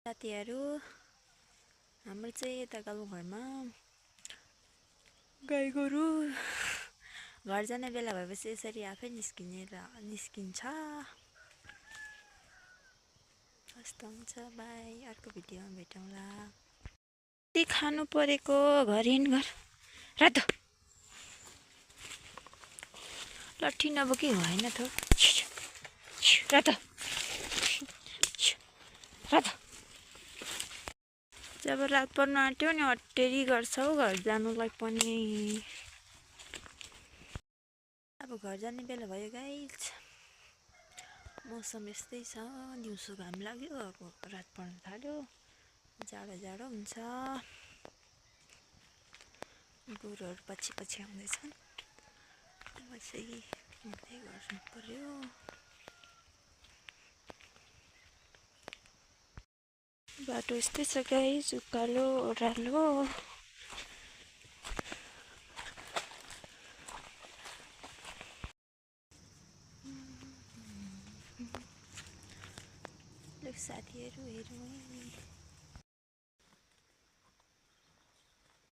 साथीहरू हाम्रो चाहिँ यता गाउँ घरमा गाई गोरु घर जाने बेला भएपछि यसरी आफै निस्किन्छ। हस्त हुन्छ। बाई, अर्को भिडियोमा भेटौँला। के खानु परेको घरिन घर रातो लट्ठी नबोकी होइन त रातो रातो। जब रात पर्न आँट्यो नि अटेरी गर्छौ घर जानुलाई पनि। अब घर जाने बेला भयो गाइस। मौसम यस्तै छ, दिउँसो घाम लाग्यो, अब रात पर्न थाल्यो, जाडो जाडो हुन्छ। गोरुहरू पछि पछि आउँदैछन्, अब चाहिँ हिँड्दै गर्नु पर्यो। बाटो यस्तै छ गाइस, उकालो ओह्रालो। साथीहरू हेरौँ है।